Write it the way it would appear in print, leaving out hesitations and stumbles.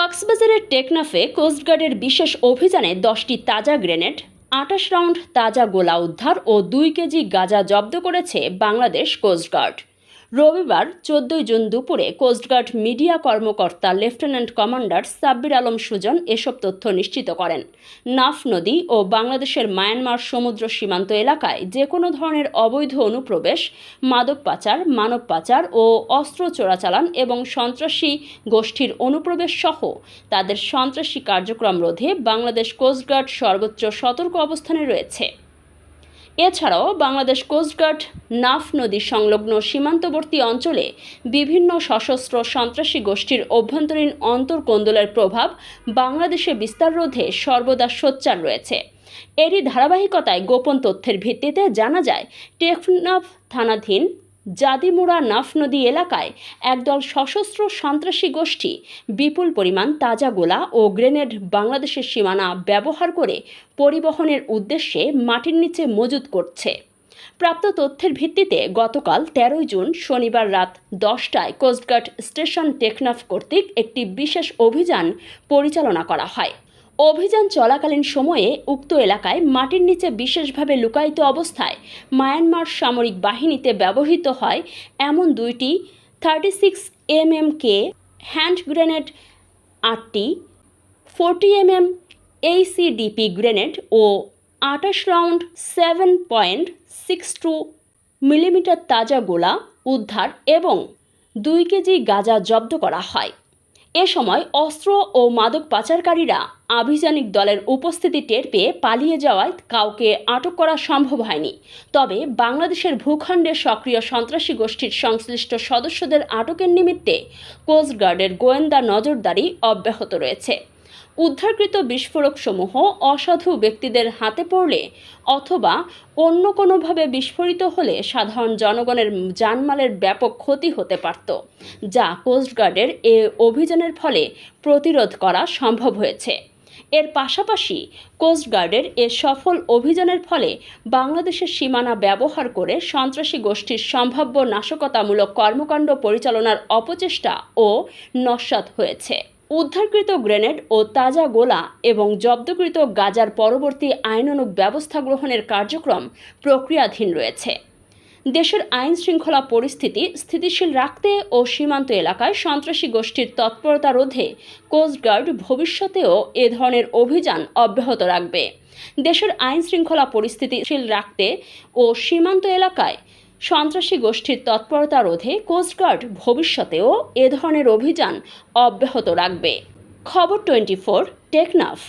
কক্সবাজারের টেকনাফে কোস্টগার্ডের বিশেষ অভিযানে 10টি তাজা গ্রেনেড, 28 রাউন্ড তাজা গোলা উদ্ধার ও 2 কেজি গাঁজা জব্দ করেছে বাংলাদেশ কোস্টগার্ড। রবিবার 14 জুন দুপুরে কোস্টগার্ড মিডিয়া কর্মকর্তা লেফটেন্যান্ট কমান্ডার সাব্বির আলম সুজন এসব তথ্য নিশ্চিত করেন। নাফ নদী ও বাংলাদেশের মায়ানমার সমুদ্র সীমান্ত এলাকায় যে কোনো ধরনের অবৈধ অনুপ্রবেশ, মাদক পাচার, মানব পাচার ও অস্ত্র চোরাচালান এবং সন্ত্রাসী গোষ্ঠীর অনুপ্রবেশ সহ তাদের সন্ত্রাসী কার্যক্রম রোধে বাংলাদেশ কোস্টগার্ড সর্বোচ্চ সতর্ক অবস্থানে রয়েছে। এছাড়াও বাংলাদেশ কোস্টগার্ড নাফ নদী সংলগ্ন সীমান্তবর্তী অঞ্চলে বিভিন্ন সশস্ত্র সন্ত্রাসী গোষ্ঠীর অভ্যন্তরীণ অন্তর্কোন্দলের প্রভাব বাংলাদেশে বিস্তার রোধে সর্বদা সোচ্চার রয়েছে। এরই ধারাবাহিকতায় গোপন তথ্যের ভিত্তিতে জানা যায়, টেকনাফ থানাধীন জাদিমুড়া নাফ নদী এলাকায় একদল সশস্ত্র সন্ত্রাসী গোষ্ঠী বিপুল পরিমাণ তাজা গোলা ও গ্রেনেড বাংলাদেশের সীমানা ব্যবহার করে পরিবহনের উদ্দেশ্যে মাটির নিচে মজুত করছে। প্রাপ্ত তথ্যের ভিত্তিতে গতকাল 13 জুন শনিবার রাত 10টায় কোস্টগার্ড স্টেশন টেকনাফ কর্তৃক একটি বিশেষ অভিযান পরিচালনা করা হয়। অভিযান চলাকালীন সময়ে উক্ত এলাকায় মাটির নিচে বিশেষভাবে লুকায়িত অবস্থায় মায়ানমার সামরিক বাহিনীতে ব্যবহৃত হয় এমন 2টি 36 mm হ্যান্ড গ্রেনেড, 8টি 40 mm ACDP গ্রেনেড ও 28 রাউন্ড 7.62 মিলিমিটার তাজা গোলা উদ্ধার এবং 2 কেজি গাঁজা জব্দ করা হয়। এ সময় অস্ত্র ও মাদক পাচারকারীরা আভিযানিক দলের উপস্থিতি টের পেয়ে পালিয়ে যাওয়ায় কাউকে আটক করা সম্ভব হয়নি। তবে বাংলাদেশের ভূখণ্ডে সক্রিয় সন্ত্রাসী গোষ্ঠীর সংশ্লিষ্ট সদস্যদের আটকের নিমিত্তে কোস্টগার্ডের গোয়েন্দা নজরদারি অব্যাহত রয়েছে। উদ্ধারকৃত বিস্ফোরকসমূহ অসাধু ব্যক্তিদের হাতে পড়লে অথবা অন্য কোনোভাবে বিস্ফোরিত হলে সাধারণ জনগণের জানমালের ব্যাপক ক্ষতি হতে পারত, যা কোস্টগার্ডের এ অভিযানের ফলে প্রতিরোধ করা সম্ভব হয়েছে। এর পাশাপাশি কোস্টগার্ডের এ সফল অভিযানের ফলে বাংলাদেশের সীমানা ব্যবহার করে সন্ত্রাসী গোষ্ঠীর সম্ভাব্য নাশকতামূলক কর্মকাণ্ড পরিচালনার অপচেষ্টা ও নস্যাৎ হয়েছে। উদ্ধারকৃত গ্রেনেড ও তাজা গোলা এবং জব্দকৃত গাঁজার পরবর্তী আইনানুগ ব্যবস্থা গ্রহণের কার্যক্রম প্রক্রিয়াধীন রয়েছে। দেশের আইন শৃঙ্খলা পরিস্থিতি স্থিতিশীল রাখতে ও সীমান্ত এলাকায় সন্ত্রাসী গোষ্ঠীর তৎপরতা রোধে কোস্টগার্ড ভবিষ্যতেও এ ধরনের অভিযান অব্যাহত রাখবে। দেশের আইন শৃঙ্খলা পরিস্থিতিশীল রাখতে ও সীমান্ত এলাকায় সন্ত্রাসী গোষ্ঠীর তৎপরতা রোধে কোস্টগার্ড ভবিষ্যতেও এ ধরনের অভিযান অব্যাহত রাখবে। খবর 24 টেকনাফ।